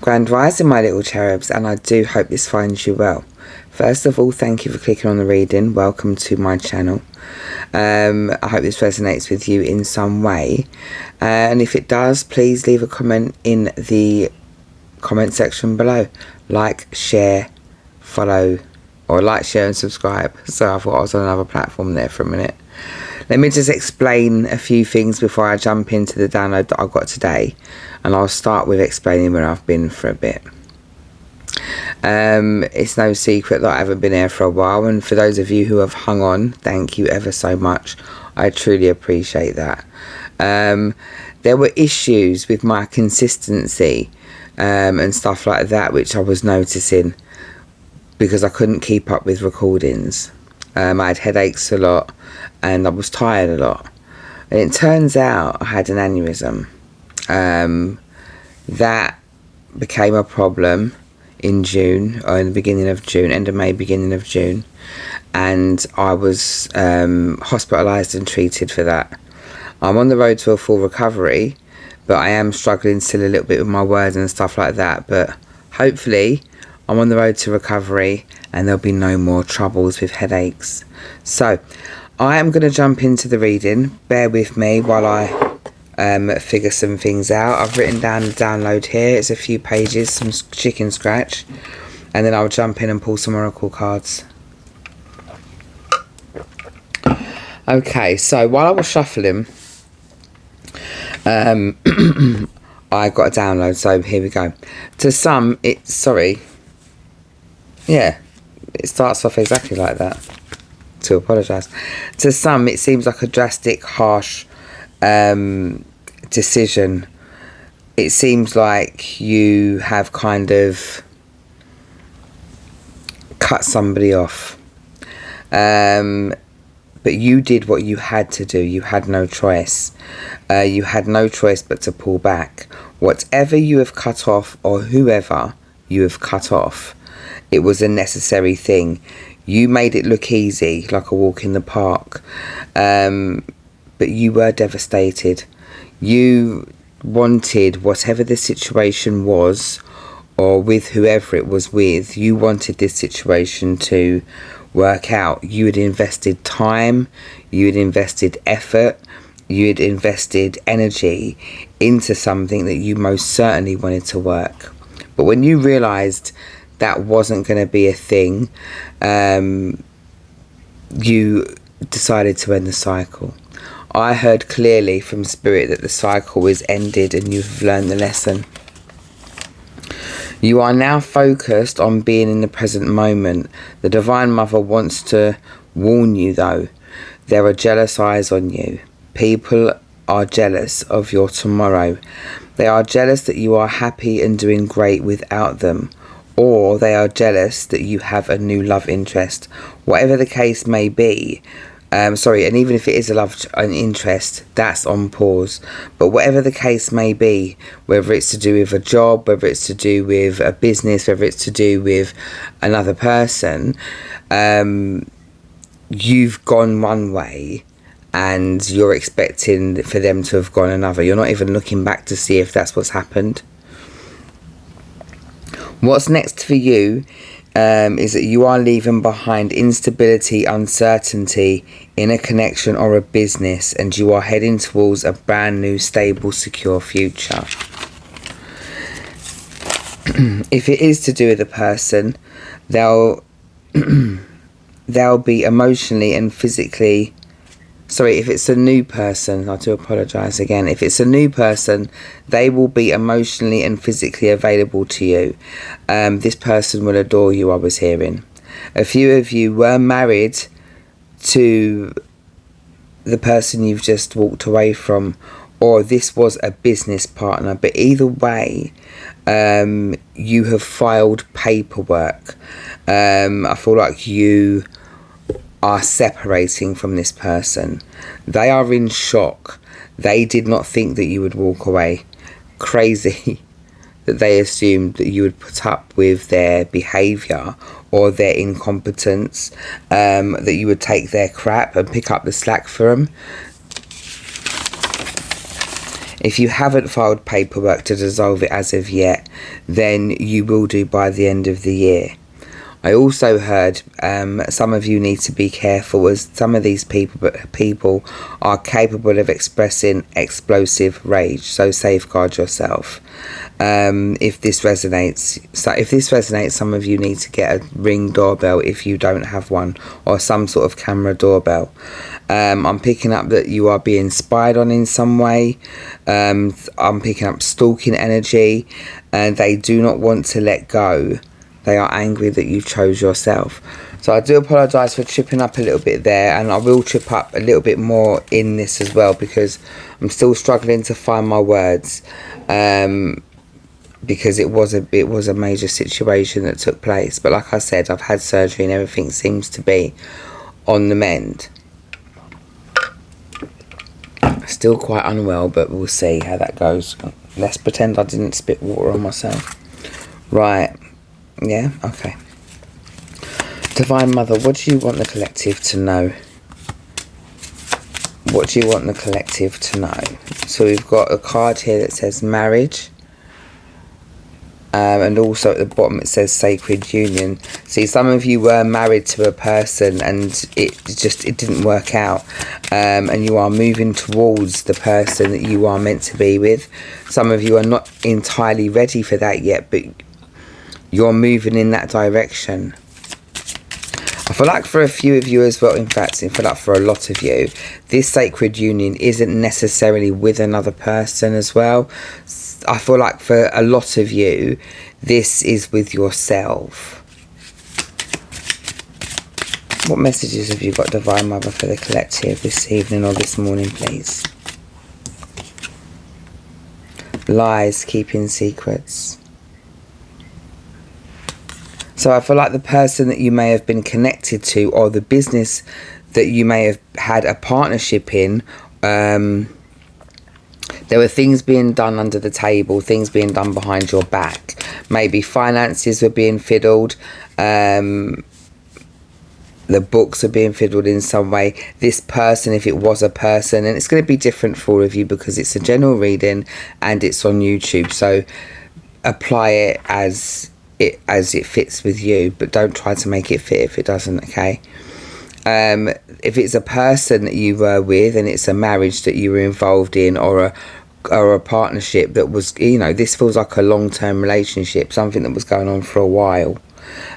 Grand rising, my little cherubs, and I do hope this finds you well. First of all, thank you for clicking on the reading. Welcome to my channel. I hope this resonates with you in some way, and if it does, please leave a comment in the comment section below. Like, share, follow, or like, share and subscribe. So I thought I was on another platform there for a minute. Let me just explain a few things before I jump into the download that I got today, and I'll start with explaining where I've been for a bit. It's no secret that I haven't been here for a while, and for those of you who have hung on, thank you ever so much. I truly appreciate that. There were issues with my consistency and stuff like that, which I was noticing because I couldn't keep up with recordings. I had headaches a lot and I was tired a lot, and it turns out I had an aneurysm. That became a problem in June, or in the beginning of June, end of May, beginning of June, and I was hospitalised and treated for that. I'm on the road to a full recovery, but I am struggling still a little bit with my words and stuff like that, but hopefully I'm on the road to recovery and there'll be no more troubles with headaches. So I am going to jump into the reading. Bear with me while I figure some things out. I've written down the download here. It's a few pages, some chicken scratch, and then I'll jump in and pull some oracle cards. Okay, so while I was shuffling, I got a download, so here we go. To some, it starts off exactly like that. To apologise. To some, it seems like a drastic, harsh decision. It seems like you have kind of cut somebody off. But you did what you had to do. You had no choice. You had no choice but to pull back. Whatever you have cut off, or whoever you have cut off, it was a necessary thing. You made it look easy, like a walk in the park. But you were devastated. You wanted, whatever the situation was, or with whoever it was with, you wanted this situation to work out. You had invested time, you had invested effort, you had invested energy into something that you most certainly wanted to work. But when you realised that wasn't going to be a thing, you decided to end the cycle. I heard clearly from Spirit that the cycle is ended and you've learned the lesson. You are now focused on being in the present moment. The Divine Mother wants to warn you, though. There are jealous eyes on you. People are jealous of your tomorrow. They are jealous that you are happy and doing great without them. Or they are jealous that you have a new love interest. Whatever the case may be, and even if it is an interest, that's on pause. But whatever the case may be, whether it's to do with a job, whether it's to do with a business, whether it's to do with another person, you've gone one way and you're expecting for them to have gone another. You're not even looking back to see if that's what's happened. What's next for you is that you are leaving behind instability, uncertainty in a connection or a business, and you are heading towards a brand new, stable, secure future. If it is to do with a person, they'll be emotionally and physically... if it's a new person, I do apologise again. If it's a new person, they will be emotionally and physically available to you. This person will adore you, I was hearing. A few of you were married to the person you've just walked away from, or this was a business partner. But either way, you have filed paperwork. I feel like you are separating from this person. They are in shock. They did not think that you would walk away. Crazy that they assumed that you would put up with their behaviour or their incompetence, that you would take their crap and pick up the slack for them. If you haven't filed paperwork to dissolve it as of yet, then you will do by the end of the year. I also heard some of you need to be careful, as some of these people are capable of expressing explosive rage, so safeguard yourself. If this resonates, some of you need to get a Ring doorbell if you don't have one, or some sort of camera doorbell. I'm picking up that you are being spied on in some way. I'm picking up stalking energy, and they do not want to let go. They are angry that you chose yourself. So I do apologise for tripping up a little bit there, and I will trip up a little bit more in this as well, because I'm still struggling to find my words, because it was a major situation that took place. But like I said, I've had surgery and everything seems to be on the mend. Still quite unwell, but we'll see how that goes. Let's pretend I didn't spit water on myself. Right. Yeah, okay. Divine Mother, what do you want the collective to know? What do you want the collective to know? So we've got a card here that says marriage. And also at the bottom it says sacred union. See, some of you were married to a person and it didn't work out. And you are moving towards the person that you are meant to be with. Some of you are not entirely ready for that yet, but you're moving in that direction. I feel like for a few of you as well, in fact, I feel like for a lot of you, this sacred union isn't necessarily with another person as well. I feel like for a lot of you, this is with yourself. What messages have you got, Divine Mother, for the collective this evening or this morning, please? Lies, keeping secrets. So I feel like the person that you may have been connected to, or the business that you may have had a partnership in, there were things being done under the table, things being done behind your back. Maybe finances were being fiddled, the books are being fiddled in some way. This person, if it was a person, and it's going to be different for all of you because it's a general reading and it's on YouTube, so apply it as it fits with you, but don't try to make it fit if it doesn't, okay? If it's a person that you were with and it's a marriage that you were involved in, or a partnership that was, you know, this feels like a long-term relationship, something that was going on for a while.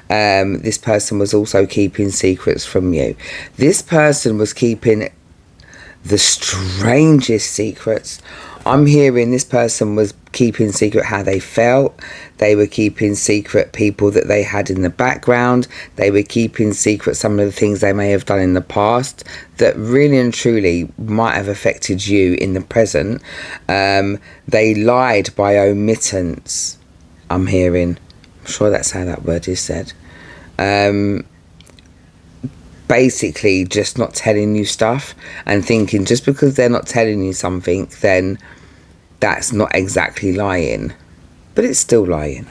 This person was also keeping secrets from you. This person was keeping the strangest secrets. I'm hearing this person was keeping secret how they felt. They were keeping secret people that they had in the background. They were keeping secret some of the things they may have done in the past that really and truly might have affected you in the present. They lied by omittance, I'm hearing. I'm sure that's how that word is said. Basically just not telling you stuff and thinking just because they're not telling you something, then that's not exactly lying, but it's still lying.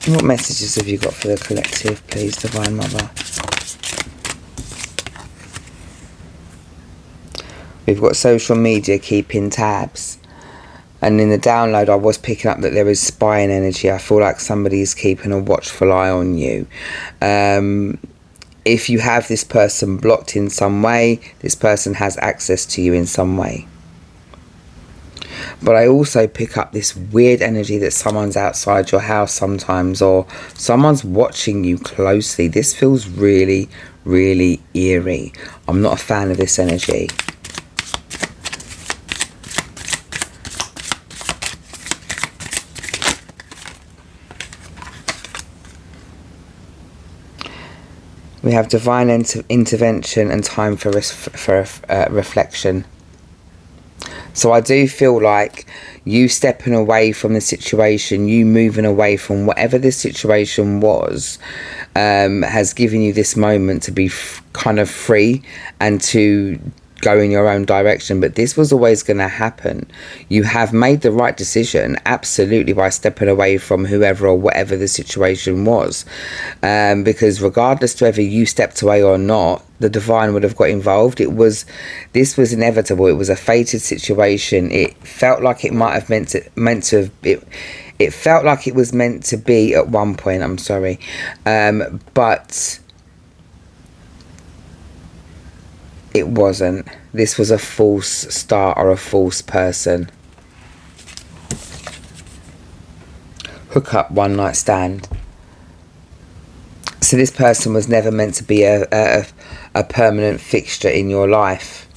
What messages have you got for the collective, please, Divine Mother? We've got social media keeping tabs. And in the download, I was picking up that there is spying energy. I feel like somebody's keeping a watchful eye on you. If you have this person blocked in some way, this person has access to you in some way. But I also pick up this weird energy that someone's outside your house sometimes, or someone's watching you closely. This feels really, really eerie. I'm not a fan of this energy. We have divine intervention and time for reflection. So I do feel like you stepping away from the situation, you moving away from whatever this situation was, has given you this moment to be kind of free and to go in your own direction, but this was always going to happen. You have made the right decision, absolutely, by stepping away from whoever or whatever the situation was, because regardless to whether you stepped away or not, the divine would have got involved. This was inevitable. It was a fated situation. It felt like it might have it felt like it was meant to be at one point. I'm sorry, but it wasn't. This was a false start or a false person. Hook up, one night stand. So this person was never meant to be a permanent fixture in your life.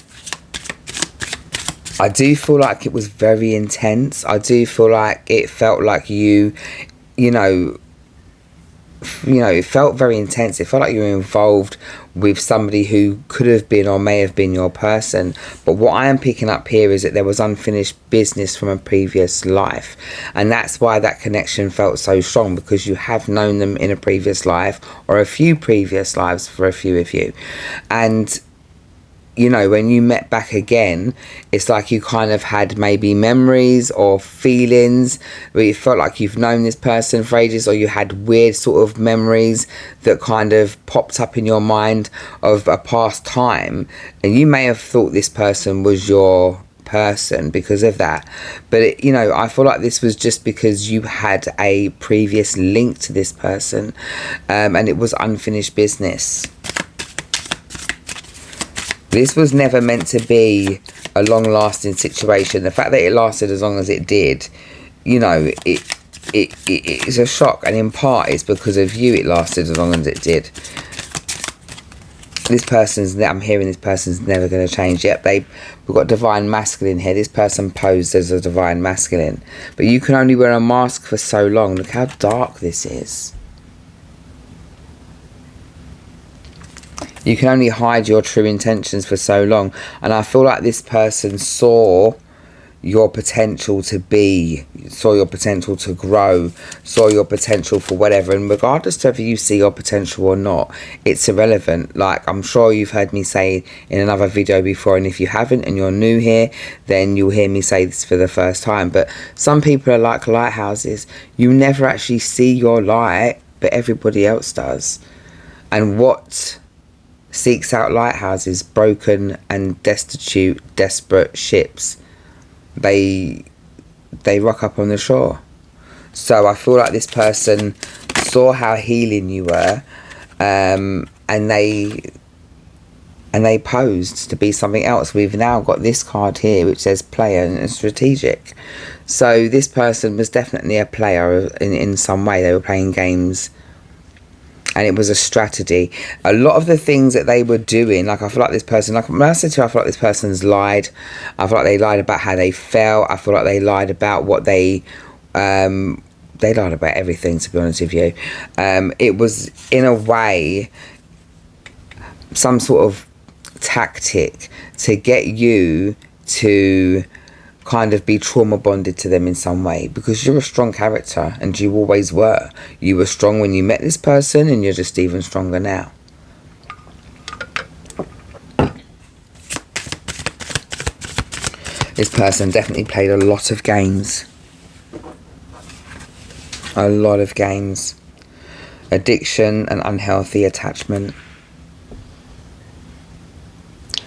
I do feel like it was very intense. I do feel like it felt like you know, it felt very intense. It felt like you were involved with somebody who could have been or may have been your person. But what I am picking up here is that there was unfinished business from a previous life. And that's why that connection felt so strong, because you have known them in a previous life, or a few previous lives for a few of you. And you know, when you met back again, it's like you kind of had maybe memories or feelings where you felt like you've known this person for ages, or you had weird sort of memories that kind of popped up in your mind of a past time, and you may have thought this person was your person because of that. But I feel like this was just because you had a previous link to this person, and it was unfinished business. This was never meant to be a long-lasting situation. The fact that it lasted as long as it did, it's a shock. And in part, it's because of you it lasted as long as it did. I'm hearing this person's never going to change. Yep, we've got divine masculine here. This person posed as a divine masculine. But you can only wear a mask for so long. Look how dark this is. You can only hide your true intentions for so long. And I feel like this person saw your potential to be, saw your potential to grow, saw your potential for whatever. And regardless of whether you see your potential or not, it's irrelevant. Like I'm sure you've heard me say in another video before. And if you haven't and you're new here, then you'll hear me say this for the first time. But some people are like lighthouses. You never actually see your light, but everybody else does. And what seeks out lighthouses? Broken and destitute, desperate ships. They rock up on the shore. So I feel like this person saw how healing you were, and they posed to be something else. We've now got this card here which says player and strategic. So this person was definitely a player in some way. They were playing games, and it was a strategy. A lot of the things that they were doing, like I feel like this person, like when I said to you, I feel like this person's lied. I feel like they lied about how they felt. I feel like they lied about what they lied about everything, to be honest with you. It was, in a way, some sort of tactic to get you to kind of be trauma bonded to them in some way, because you're a strong character and you always were. You were strong when you met this person, and you're just even stronger now. This person definitely played a lot of games. A lot of games. Addiction and unhealthy attachment.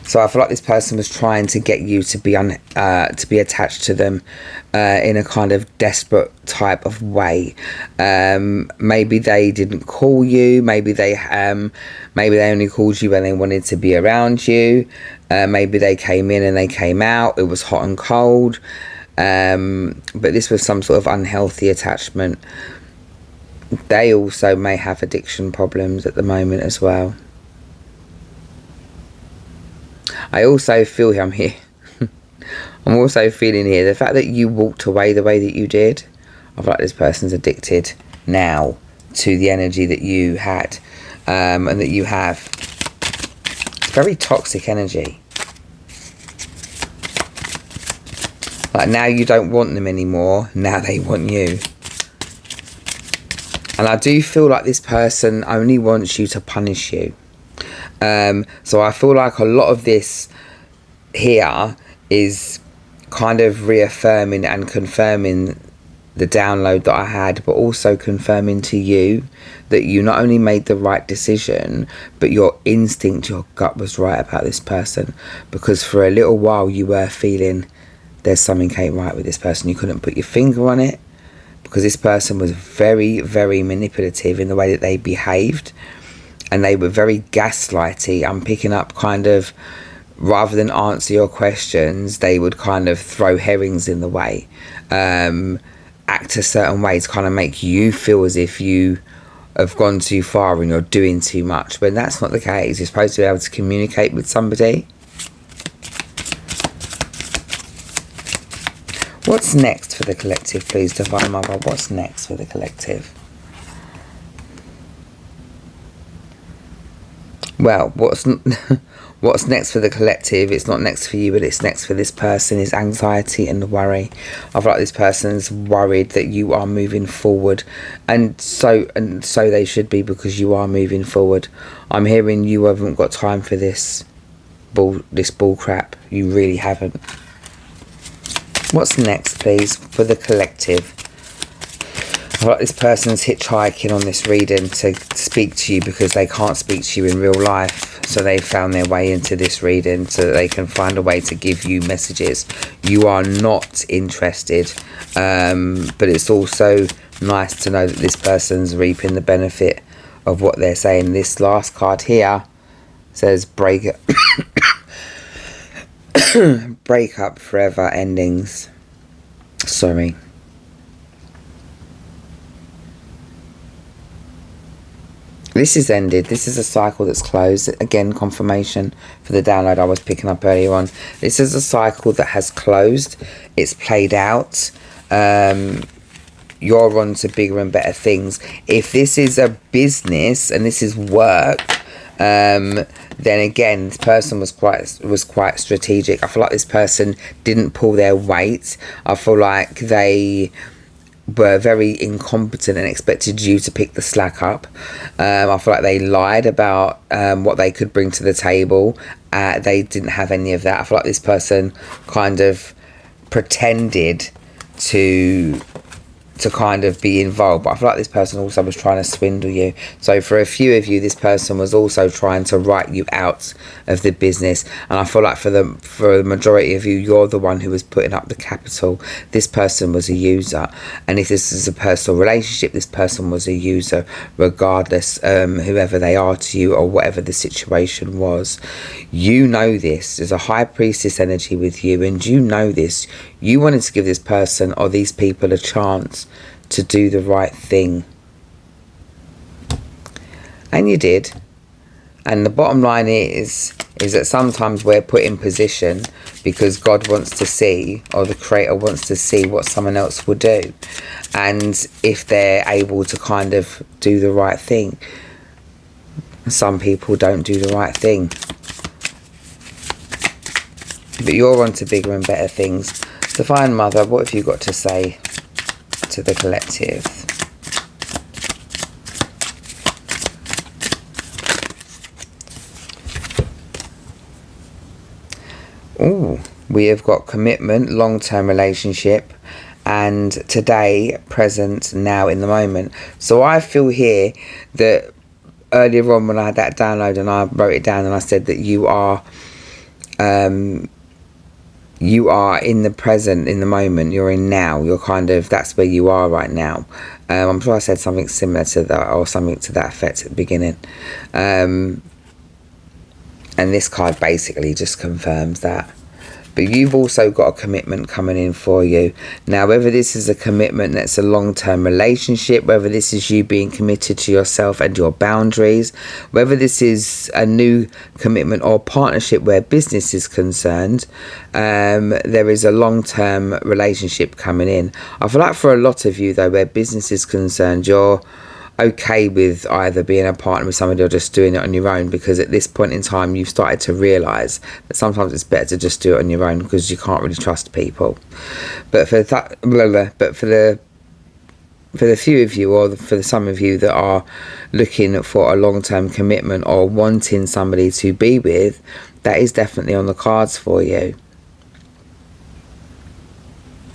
So I feel like this person was trying to get you to be attached to them in a kind of desperate type of way. Maybe they didn't call you. Maybe they only called you when they wanted to be around you. Maybe they came in and they came out. It was hot and cold. But this was some sort of unhealthy attachment. They also may have addiction problems at the moment as well. I also feel here, I'm also feeling here, the fact that you walked away the way that you did, I feel like this person's addicted now to the energy that you had, and that you have. It's very toxic energy. Like now you don't want them anymore, now they want you. And I do feel like this person only wants you to punish you. So I feel like a lot of this here is kind of reaffirming and confirming the download that I had, but also confirming to you that you not only made the right decision, but your instinct, your gut was right about this person. Because for a little while you were feeling there's something ain't right with this person. You couldn't put your finger on it, because this person was very, very manipulative in the way that they behaved, and they were very gaslighty. I'm picking up kind of, rather than answer your questions, they would kind of throw herrings in the way, act a certain way to kind of make you feel as if you have gone too far and you're doing too much, when that's not the case. You're supposed to be able to communicate with somebody. What's next for the collective, please, Divine Mother? What's next for the collective? Well, what's next for the collective? It's not next for you, but it's next for this person, is anxiety and worry. I feel like this person's worried that you are moving forward, and so they should be, because you are moving forward. I'm hearing you haven't got time for this bull crap. You really haven't. What's next, please, for the collective? I feel like this person's hitchhiking on this reading to speak to you, because they can't speak to you in real life. So they found their way into this reading so that they can find a way to give you messages. You are not interested, but it's also nice to know that this person's reaping the benefit of what they're saying. This last card here says break up, forever endings. Sorry. This is ended. This is a cycle that's closed. Again, confirmation for the download I was picking up earlier on. This is a cycle that has closed. It's played out. You're on to bigger and better things. If this is a business and this is work, then again, this person was quite strategic. I feel like this person didn't pull their weight. I feel like they were very incompetent and expected you to pick the slack up. I feel like they lied about what they could bring to the table. They didn't have any of that. I feel like this person kind of pretended to kind of be involved, but I feel like this person also was trying to swindle you. So for a few of you, this person was also trying to write you out of the business, and I feel like for the majority of you, you're the one who was putting up the capital. This person was a user, and if this is a personal relationship, this person was a user, regardless whoever they are to you or whatever the situation was. You know this. There's a high priestess energy with you, and you know this. You wanted to give this person or these people a chance to do the right thing, and you did. And the bottom line is that sometimes we're put in position because God wants to see, or the Creator wants to see, what someone else will do, and if they're able to kind of do the right thing. Some people don't do the right thing, but you're on to bigger and better things. Divine Mother, what have you got to say to the collective? Oh, we have got commitment, long-term relationship, and today, present, now, in the moment. So I feel here that earlier on when I had that download and I wrote it down and I said that you are in the present, in the moment. You're in now. You're kind of, that's where you are right now. I'm sure I said something similar to that, or something to that effect at the beginning. And this card basically just confirms that. But you've also got a commitment coming in for you. Now, whether this is a commitment that's a long-term relationship, whether this is you being committed to yourself and your boundaries, whether this is a new commitment or partnership where business is concerned, there is a long-term relationship coming in. I feel like for a lot of you, though, where business is concerned, you're okay with either being a partner with somebody or just doing it on your own, because at this point in time you've started to realise that sometimes it's better to just do it on your own, because you can't really trust people. But for the few of you, or for some of you that are looking for a long-term commitment or wanting somebody to be with, That is definitely on the cards for you.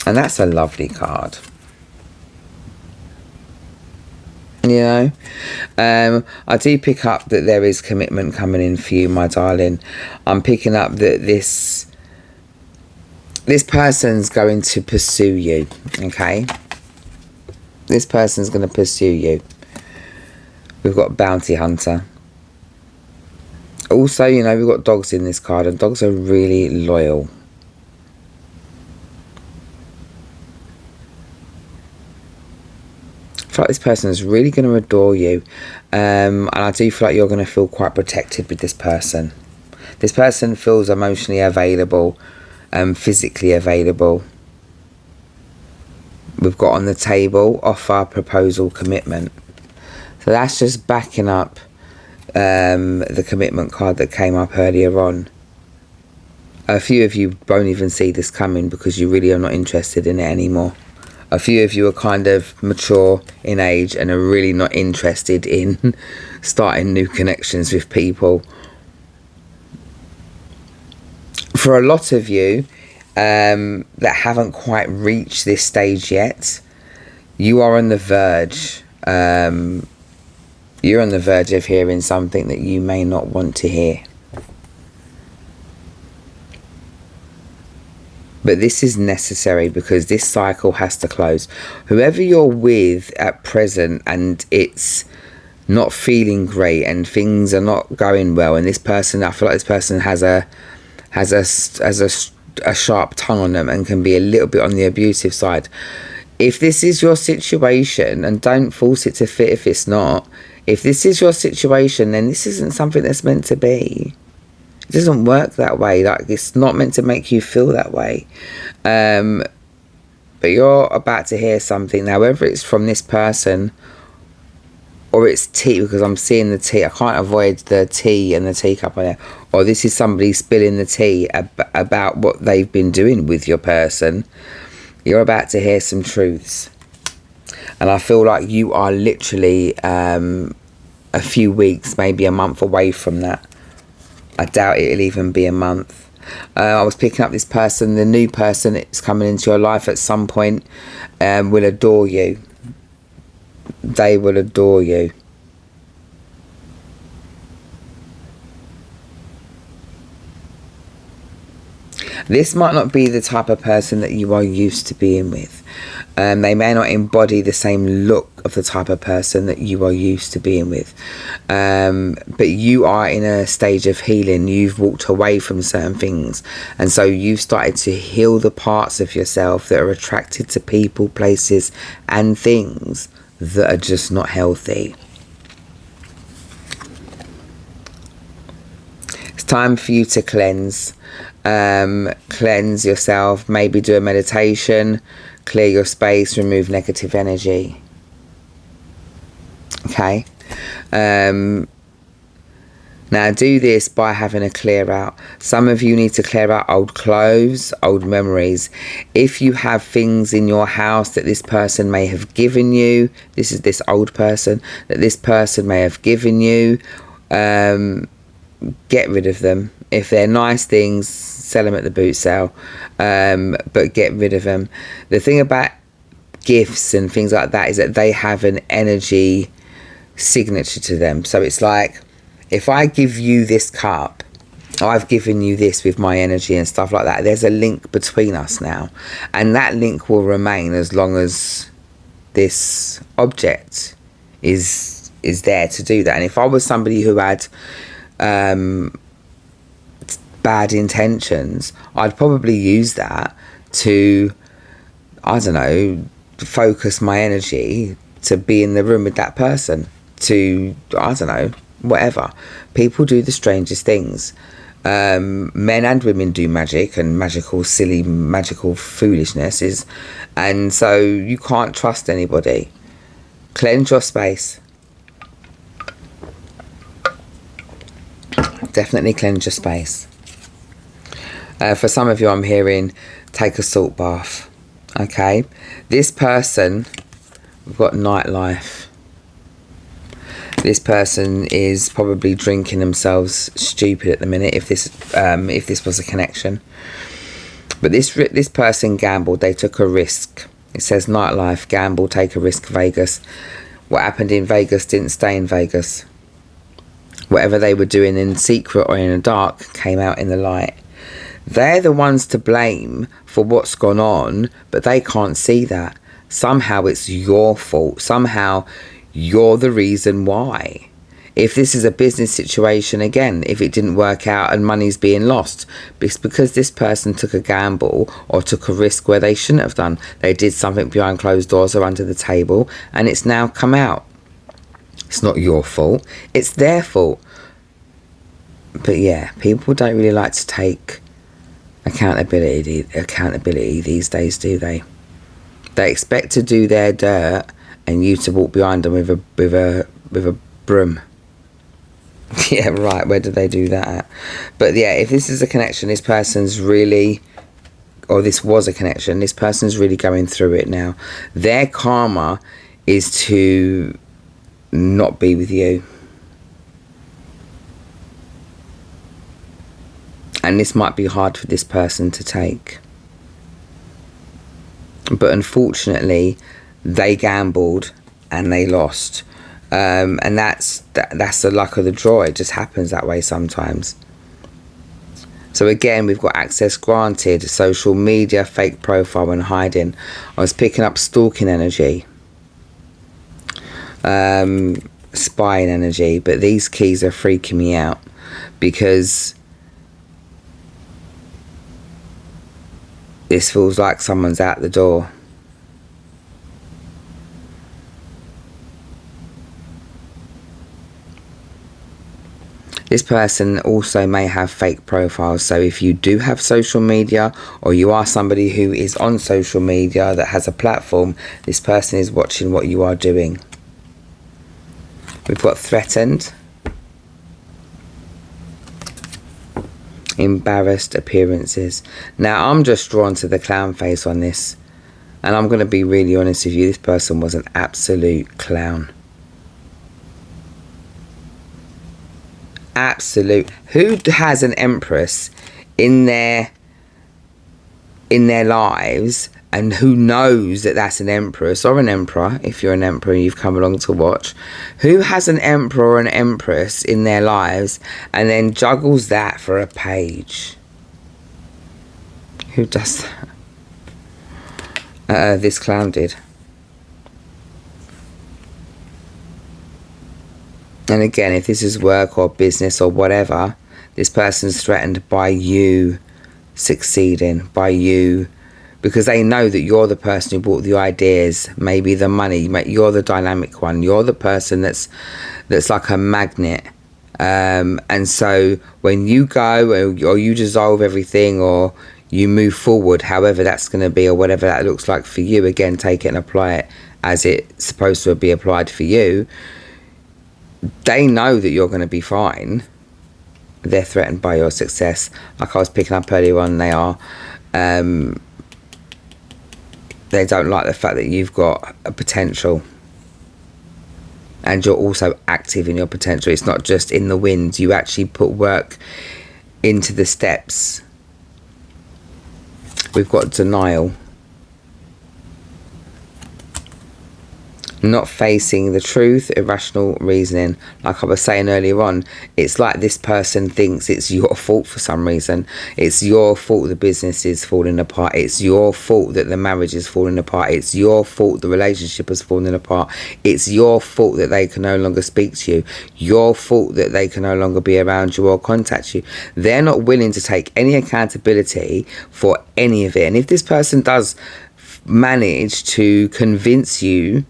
And that's a lovely card. You know, I do pick up that there is commitment coming in for you, my darling. I'm picking up that this person's going to pursue you, okay? This person's going to pursue you. We've got bounty hunter. Also, you know, we've got dogs in this card, and dogs are really loyal. I feel like this person is really going to adore you, and I do feel like you're going to feel quite protected with this person. This person feels emotionally available, physically available. We've got on the table offer, proposal, commitment. So that's just backing up the commitment card that came up earlier on. A few of you won't even see this coming because you really are not interested in it anymore. A few of you are kind of mature in age and are really not interested in starting new connections with people. For a lot of you that haven't quite reached this stage yet, you are on the verge. You're on the verge of hearing something that you may not want to hear. But this is necessary because this cycle has to close. Whoever you're with at present and it's not feeling great and things are not going well, and this person, I feel like this person has a sharp tongue on them and can be a little bit on the abusive side. If this is your situation, and don't force it to fit if it's not, if this is your situation, then this isn't something that's meant to be. It doesn't work that way. Like, it's not meant to make you feel that way. But you're about to hear something now, whether it's from this person or it's tea, because I'm seeing the tea. I can't avoid the tea and the teacup on there. Or this is somebody spilling the tea about what they've been doing with your person. You're about to hear some truths. And I feel like you are literally a few weeks, maybe a month away from that. I doubt it'll even be a month. I was picking up this person, the new person that's coming into your life at some point will adore you. They will adore you. This might not be the type of person that you are used to being with. They may not embody the same look of the type of person that you are used to being with. But you are in a stage of healing. You've walked away from certain things. And so you've started to heal the parts of yourself that are attracted to people, places, and things that are just not healthy. It's time for you to cleanse. Cleanse yourself, maybe do a meditation, clear your space, remove negative energy. Okay. Now do this by having a clear out. Some of you need to clear out old clothes, old memories. If you have things in your house that this person may have given you, this is this old person, that this person may have given you, get rid of them. If they're nice things, sell them at the boot sale, but get rid of them. The thing about gifts and things like that is that they have an energy signature to them. So it's like, if I give you this cup, I've given you this with my energy and stuff like that. There's a link between us now, and that link will remain as long as this object is there to do that. And if I was somebody who had bad intentions, I'd probably use that to, I don't know, focus my energy to be in the room with that person, to, I don't know, whatever. People do the strangest things. Men and women do magic and silly magical foolishnesses, and so you can't trust anybody. Cleanse your space. Definitely cleanse your space. For some of you, I'm hearing take a salt bath. Okay, this person, we've got nightlife. This person is probably drinking themselves stupid at the minute, if this was a connection. But this person gambled. They took a risk. It says nightlife, gamble, take a risk, Vegas. What happened in Vegas didn't stay in Vegas. Whatever they were doing in secret or in the dark came out in the light. They're the ones to blame for what's gone on, but they can't see that. Somehow it's your fault. Somehow you're the reason why. If this is a business situation, again, if it didn't work out and money's being lost, it's because this person took a gamble or took a risk where they shouldn't have done. They did something behind closed doors or under the table, and it's now come out. It's not your fault. It's their fault. But yeah, people don't really like to take accountability these days, do they? They expect to do their dirt and you to walk behind them with a broom. Yeah, right, where did they do that at? But yeah, if this is a connection, this person's really, or this was a connection, this person's really going through it now. Their karma is to not be with you. And this might be hard for this person to take. But unfortunately, they gambled and they lost. And that's the luck of the draw. It just happens that way sometimes. So again, we've got access granted, social media, fake profile and hiding. I was picking up stalking energy, spying energy, but these keys are freaking me out because this feels like someone's out the door. This person also may have fake profiles, so if you do have social media or you are somebody who is on social media that has a platform, this person is watching what you are doing. We've got threatened, embarrassed appearances. Now I'm just drawn to the clown face on this, and I'm going to be really honest with you, this person was an absolute clown. Absolute. Who has an empress in their lives, and who knows that that's an empress or an emperor, if you're an emperor and you've come along to watch? Who has an emperor or an empress in their lives and then juggles that for a page? Who does that? This clown did. And again, if this is work or business or whatever, this person's threatened by you succeeding, by you, because they know that you're the person who brought the ideas, maybe the money. You're the dynamic one. You're the person that's like a magnet. And so when you go or you dissolve everything or you move forward, however that's going to be or whatever that looks like for you, again, take it and apply it as it's supposed to be applied for you. They know that you're going to be fine. They're threatened by your success. Like I was picking up earlier on, they are. They don't like the fact that you've got a potential. And you're also active in your potential. It's not just in the wind. You actually put work into the steps. We've got denial. Not facing the truth, irrational reasoning. Like I was saying earlier on, it's like this person thinks it's your fault for some reason. It's your fault the business is falling apart. It's your fault that the marriage is falling apart. It's your fault the relationship is falling apart. It's your fault that they can no longer speak to you. Your fault that they can no longer be around you or contact you. They're not willing to take any accountability for any of it. And if this person does manage to convince you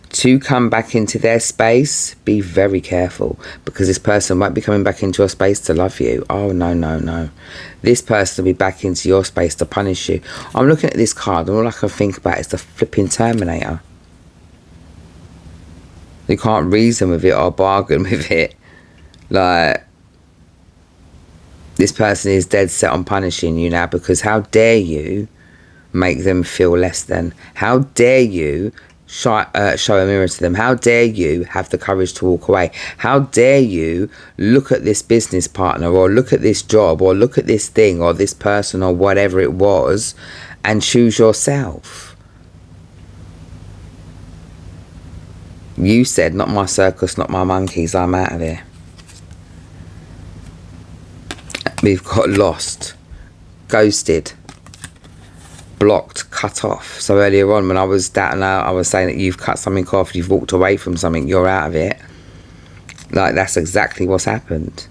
to come back into their space, be very careful, because this person won't be coming back into your space to love you. Oh, no, no, no. This person will be back into your space to punish you. I'm looking at this card, and all I can think about is the flipping Terminator. You can't reason with it or bargain with it. Like, this person is dead set on punishing you now, because how dare you make them feel less than? How dare you show a mirror to them? How dare you have the courage to walk away? How dare you look at this business partner, or look at this job, or look at this thing, or this person, or whatever it was, and choose yourself? You said, not my circus, not my monkeys, I'm out of here. We've got lost, ghosted, blocked, cut off. So earlier on, when I was doubting out, I was saying that you've cut something off, you've walked away from something, you're out of it. Like, that's exactly what's happened.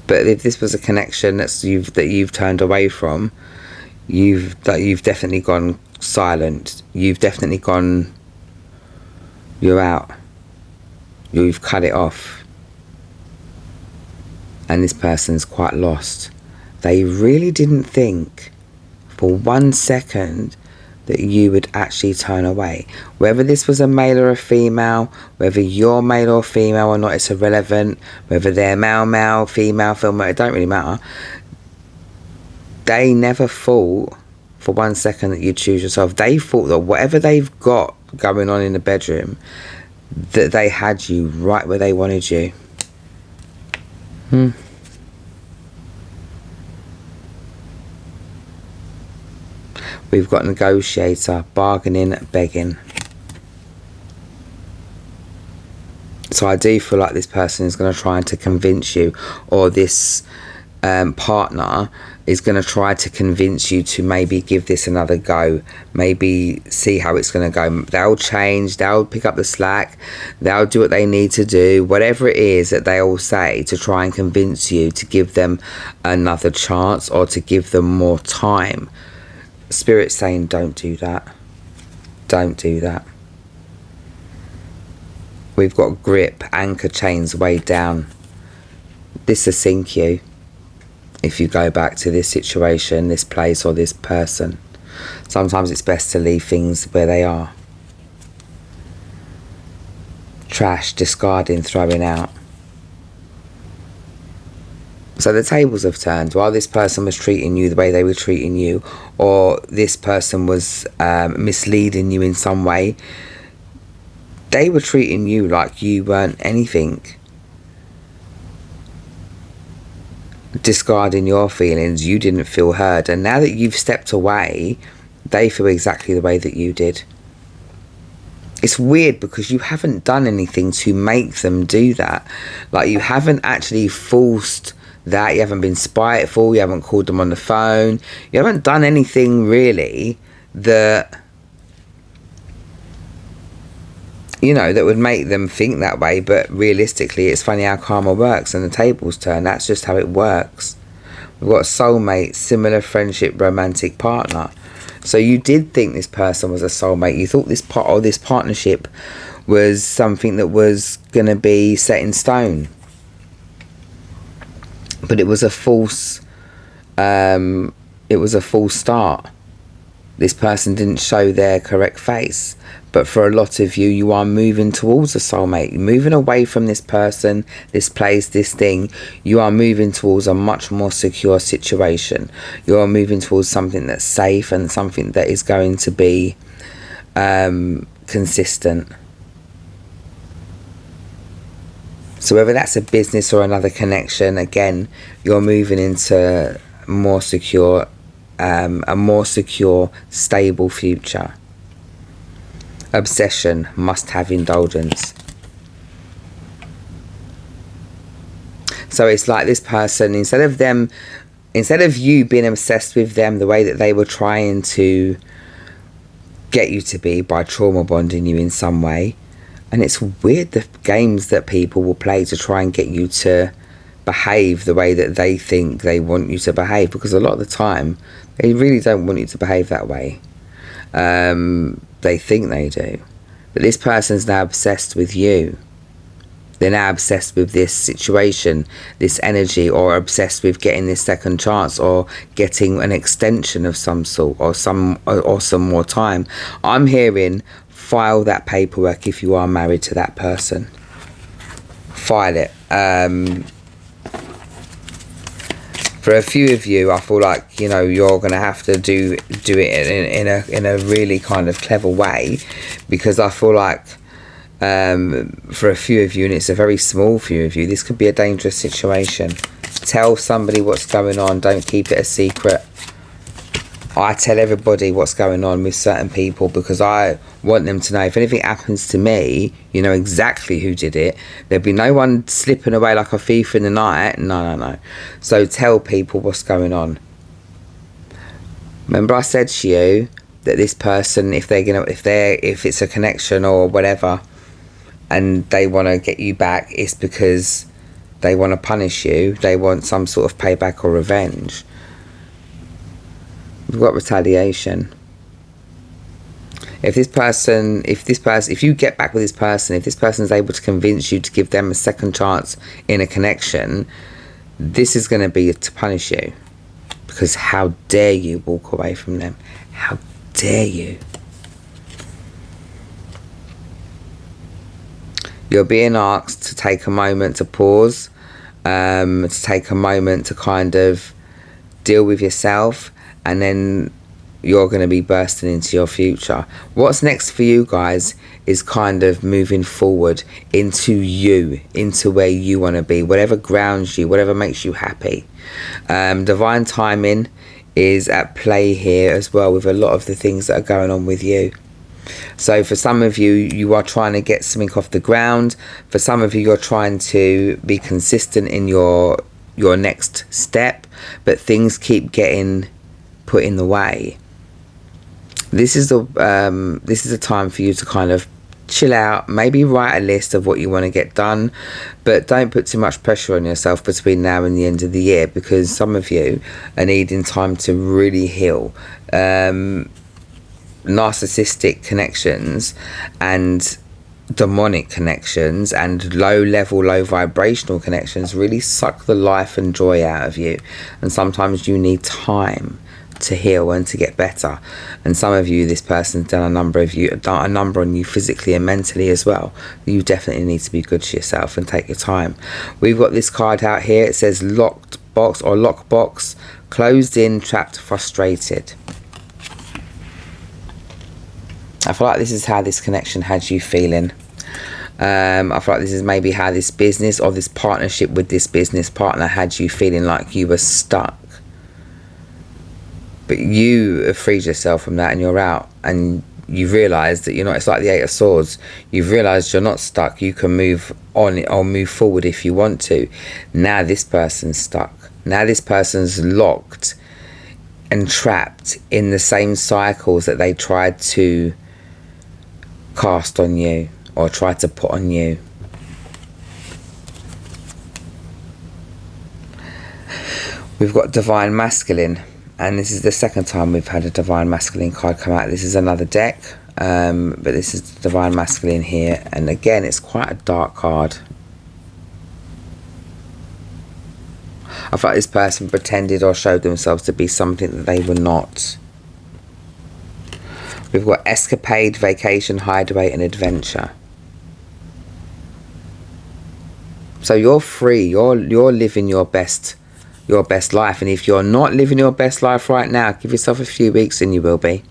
But if this was a connection that you've turned away from, you've definitely gone silent. You've definitely gone, you're out. You've cut it off. And this person's quite lost. They really didn't think for 1 second that you would actually turn away. Whether this was a male or a female, whether you're male or female or not, it's irrelevant. Whether they're male, female, it don't really matter. They never thought for 1 second that you'd choose yourself. They thought that whatever they've got going on in the bedroom, that they had you right where they wanted you. We've got negotiator, bargaining, begging. So I do feel like this person is going to try to convince you, or this partner is going to try to convince you to maybe give this another go, maybe see how it's going to go. They'll change, they'll pick up the slack, they'll do what they need to do, whatever it is that they all say, to try and convince you to give them another chance, or to give them more time. Spirit's saying, don't do that. Don't do that. We've got grip, anchor chains weighed down. This will sink you if you go back to this situation, this place, or this person. Sometimes it's best to leave things where they are. Trash, discarding, throwing out. So the tables have turned. While this person was treating you the way they were treating you, or this person was misleading you in some way, they were treating you like you weren't anything. Discarding your feelings, you didn't feel heard. And now that you've stepped away, they feel exactly the way that you did. It's weird because you haven't done anything to make them do that. Like, you haven't actually forced that. You haven't been spiteful. You haven't called them on the phone. You haven't done anything really that, you know, that would make them think that way. But realistically, it's funny how karma works and the tables turn. That's just how it works. We've got a soulmate, similar friendship, romantic partner. So you did think this person was a soulmate. You thought this partnership was something that was going to be set in stone. But it was a false start. This person didn't show their correct face. But for a lot of you, you are moving towards a soulmate. You're moving away from this person, this place, this thing. You are moving towards a much more secure situation. You are moving towards something that's safe and something that is going to be consistent. So whether that's a business or another connection, again, you're moving into more secure, a more secure, stable future. Obsession, must have indulgence. So it's like this person, instead of you being obsessed with them the way that they were trying to get you to be by trauma bonding you in some way. And it's weird, the games that people will play to try and get you to behave the way that they think they want you to behave, because a lot of the time they really don't want you to behave that way. They think they do. But this person's now obsessed with you. They're now obsessed with this situation, this energy, or obsessed with getting this second chance, or getting an extension of some sort, or some more time. I'm hearing, file that paperwork if you are married to that person. File it. For a few of you, I feel like, you know, you're going to have to do it in a really kind of clever way, because I feel like for a few of you, and it's a very small few of you, this could be a dangerous situation. Tell somebody what's going on. Don't keep it a secret. I tell everybody what's going on with certain people because I want them to know. If anything happens to me, you know exactly who did it. There'll be no one slipping away like a thief in the night. No. So tell people what's going on. Remember I said to you that this person, if it's a connection or whatever, and they want to get you back, it's because they want to punish you. They want some sort of payback or revenge. We've got retaliation. If you get back with this person, if this person is able to convince you to give them a second chance in a connection, this is going to be to punish you. Because how dare you walk away from them? How dare you? You're being asked to take a moment to pause, to take a moment to kind of deal with yourself, and then you're going to be bursting into your future. What's next for you guys is kind of moving forward into you, into where you want to be, whatever grounds you, whatever makes you happy. Divine timing is at play here as well with a lot of the things that are going on with you. So for some of you, you are trying to get something off the ground. For some of you, you're trying to be consistent in your next step, but things keep getting put in the way. This is a time for you to kind of chill out, maybe write a list of what you want to get done, but don't put too much pressure on yourself between now and the end of the year, because some of you are needing time to really heal. Narcissistic connections and demonic connections and low vibrational connections really suck the life and joy out of you, and sometimes you need time to heal and to get better. And some of you, this person's done a number on you physically and mentally as well. You definitely need to be good to yourself and take your time. We've got this card out here. It says locked box or lockbox, closed in, trapped, frustrated. I feel like this is how this connection had you feeling. I feel like this is maybe how this business or this partnership with this business partner had you feeling like you were stuck. But you have freed yourself from that and you're out, and you've realised that you're not. It's like the Eight of Swords. You've realised you're not stuck. You can move on or move forward if you want to. Now this person's stuck. Now this person's locked and trapped in the same cycles that they tried to cast on you or tried to put on you. We've got Divine Masculine. And this is the second time we've had a Divine Masculine card come out. This is another deck, but this is Divine Masculine here. And again, it's quite a dark card. I feel like this person pretended or showed themselves to be something that they were not. We've got escapade, vacation, hideaway, and adventure. So you're free. You're living your best life, and if you're not living your best life right now, give yourself a few weeks and you will be.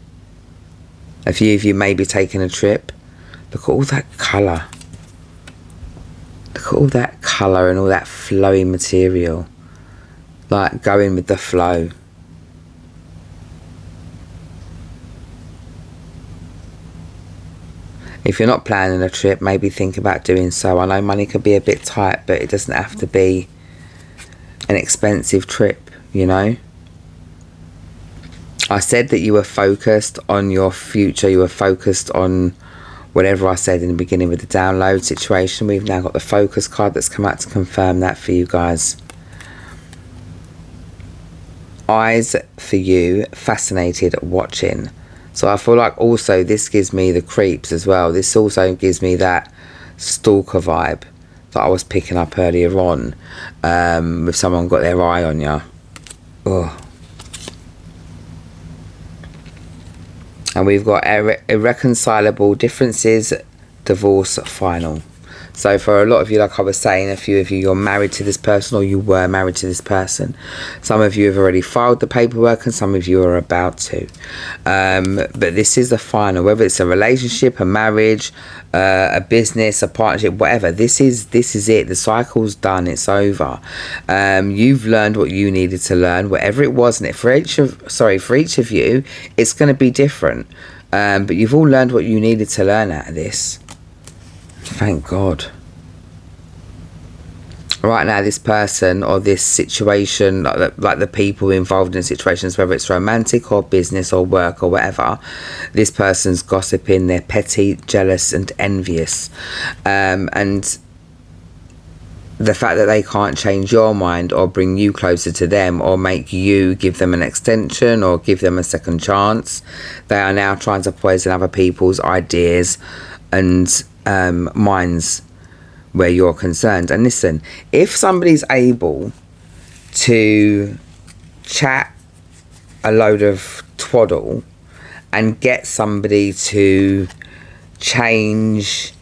A few of you may be taking a trip. Look at all that colour. Look at all that colour and all that flowy material, like going with the flow. If you're not planning a trip, maybe think about doing so. I know money can be a bit tight, but it doesn't have to be an expensive trip, you know. I said that you were focused on your future. You were focused on whatever I said in the beginning with the download situation. We've now got the focus card that's come out to confirm that for you guys. Eyes for you, fascinated, watching. So I feel like also this gives me the creeps as well. This also gives me that stalker vibe that I was picking up earlier on, with someone got their eye on you. Oh. And we've got irreconcilable differences, divorce, final. So for a lot of you, like I was saying, a few of you, you're married to this person or you were married to this person. Some of you have already filed the paperwork and some of you are about to. But this is the final, whether it's a relationship, a marriage, a business, a partnership, whatever. This is it. The cycle's done. It's over. You've learned what you needed to learn, whatever it was. And for each of you, it's going to be different. But you've all learned what you needed to learn out of this. Thank God. Right now, this person or this situation, like the people involved in situations, whether it's romantic or business or work or whatever, this person's gossiping, they're petty, jealous and envious. And the fact that they can't change your mind or bring you closer to them or make you give them an extension or give them a second chance, they are now trying to poison other people's ideas and minds where you're concerned. And listen, if somebody's able to chat a load of twaddle and get somebody to change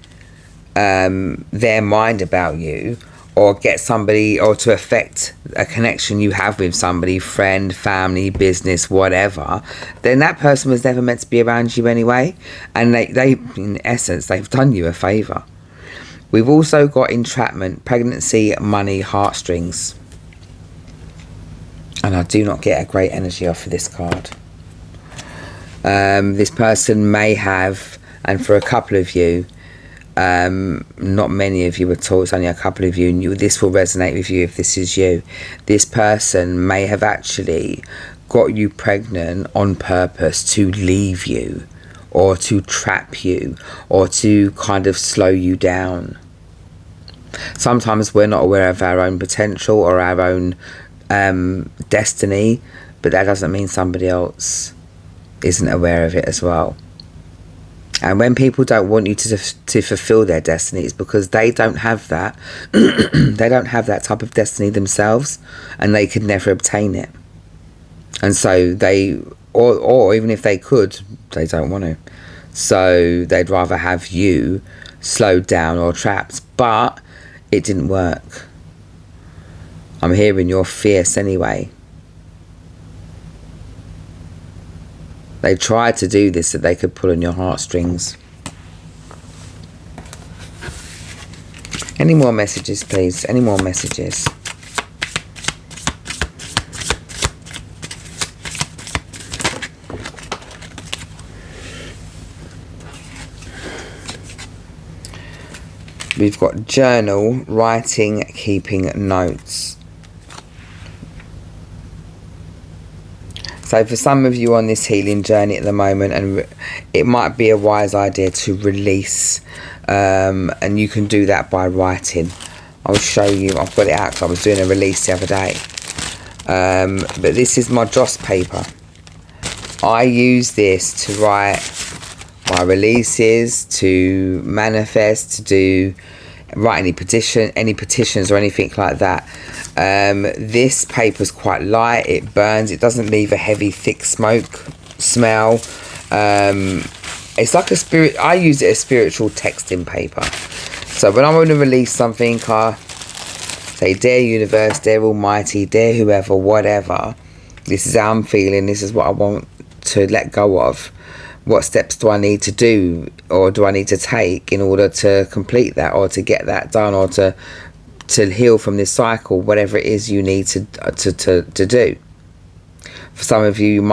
their mind about you, or get somebody, or to affect a connection you have with somebody, friend, family, business, whatever, then that person was never meant to be around you anyway. And they in essence, they've done you a favour. We've also got entrapment, pregnancy, money, heartstrings. And I do not get a great energy off of this card. This person may have, and for a couple of you, not many of you at all, it's only a couple of you, and this will resonate with you if this is you. This person may have actually got you pregnant on purpose to leave you, or to trap you, or to kind of slow you down. Sometimes we're not aware of our own potential or our own destiny, but that doesn't mean somebody else isn't aware of it as well. And when people don't want you to fulfill their destiny, it's because they don't have that. They don't have that type of destiny themselves, and they could never obtain it. And so they, or even if they could, they don't want to. So they'd rather have you slowed down or trapped. But it didn't work. I'm hearing you're fierce anyway. They tried to do this so they could pull on your heartstrings. Any more messages, please? Any more messages? We've got journal, writing, keeping notes. So for some of you on this healing journey at the moment, and it might be a wise idea to release, and you can do that by writing. I'll show you. I've got it out because I was doing a release the other day. But this is my Joss paper. I use this to write my releases, to manifest, to write any petitions or anything like that. This paper's quite light, it burns, it doesn't leave a heavy thick smoke smell. It's like a spirit. I use it as spiritual texting paper. So when I want to release something, I say, dear universe, dear almighty, dear whoever, whatever, this is how I'm feeling, this is what I want to let go of. What steps do I need to do, or do I need to take in order to complete that, or to get that done, or to heal from this cycle, whatever it is you need to do. For some of you,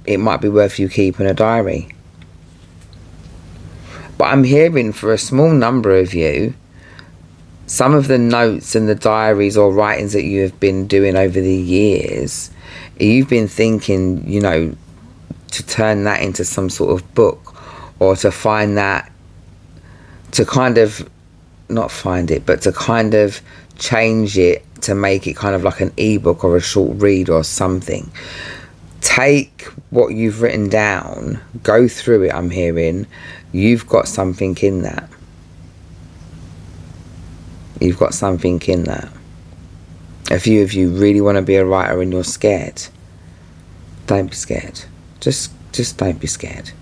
it might be worth you keeping a diary. But I'm hearing for a small number of you, some of the notes and the diaries or writings that you have been doing over the years, you've been thinking, you know, to turn that into some sort of book, or to find that, to kind of not find it, but to kind of change it to make it kind of like an ebook or a short read or something. Take what you've written down, go through it. I'm hearing you've got something in that. You've got something in that. A few of you really want to be a writer and you're scared. Don't be scared. Just don't be scared.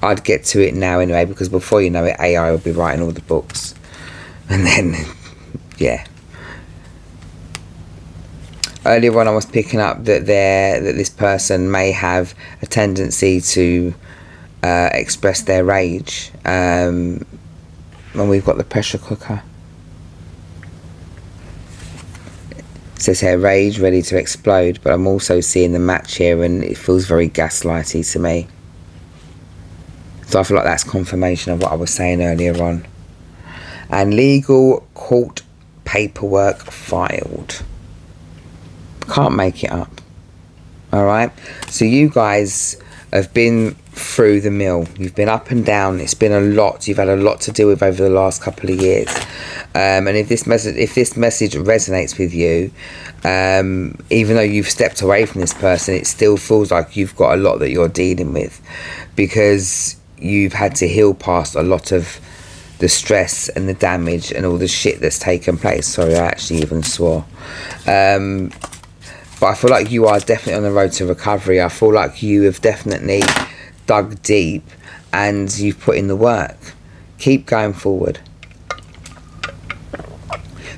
I'd get to it now anyway, because before you know it, AI will be writing all the books. And then, yeah. Earlier on I was picking up that this person may have a tendency to express their rage. And we've got the pressure cooker. It says here, rage ready to explode, but I'm also seeing the match here and it feels very gaslighty to me. So I feel like that's confirmation of what I was saying earlier on. And legal court paperwork filed. Can't make it up. Alright? So you guys have been through the mill. You've been up and down. It's been a lot. You've had a lot to deal with over the last couple of years. And if this message resonates with you, even though you've stepped away from this person, it still feels like you've got a lot that you're dealing with, because you've had to heal past a lot of the stress and the damage and all the shit that's taken place. Sorry, I actually even swore. But I feel like you are definitely on the road to recovery. I feel like you have definitely dug deep and you've put in the work. Keep going forward.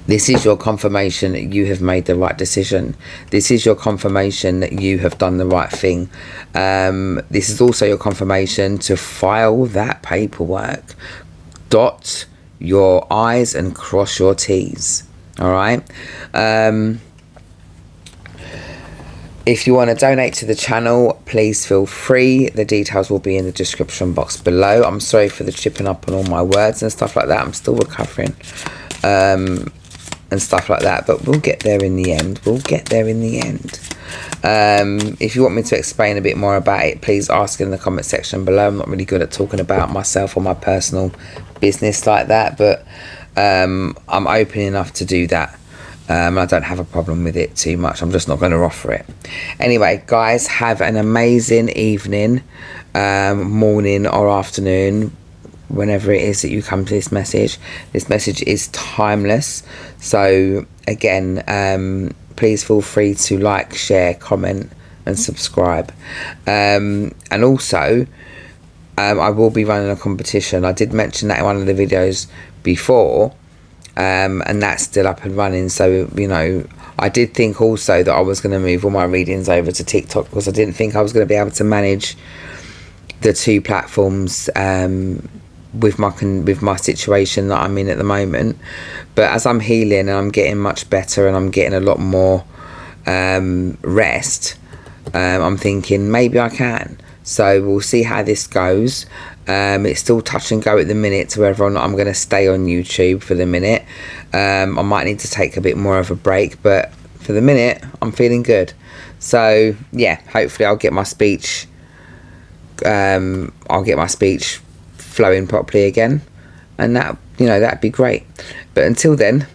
This is your confirmation that you have made the right decision. This is your confirmation that you have done the right thing. This is also your confirmation to file that paperwork. Dot your I's and cross your T's. All right? If you want to donate to the channel, please feel free. The details will be in the description box below. I'm sorry for the tripping up on all my words and stuff like that. I'm still recovering and stuff like that. But we'll get there in the end. We'll get there in the end. If you want me to explain a bit more about it, please ask in the comment section below. I'm not really good at talking about myself or my personal business like that. But I'm open enough to do that. I don't have a problem with it too much. I'm just not going to offer it. Anyway, guys, have an amazing evening, morning or afternoon, whenever it is that you come to this message. This message is timeless. So, again, please feel free to like, share, comment and subscribe. And also, I will be running a competition. I did mention that in one of the videos before. And that's still up and running. So, you know, I did think also that I was going to move all my readings over to TikTok, because I didn't think I was going to be able to manage the two platforms with my situation that I'm in at the moment. But as I'm healing and I'm getting much better and I'm getting a lot more rest, I'm thinking maybe I can. So we'll see how this goes. It's still touch and go at the minute to whether or not I'm going to stay on YouTube for the minute. I might need to take a bit more of a break, but for the minute I'm feeling good. So yeah, hopefully I'll get my speech flowing properly again, and that, you know, that'd be great. But until then,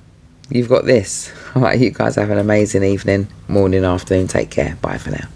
you've got this. All right, you guys have an amazing evening, morning, afternoon. Take care. Bye for now.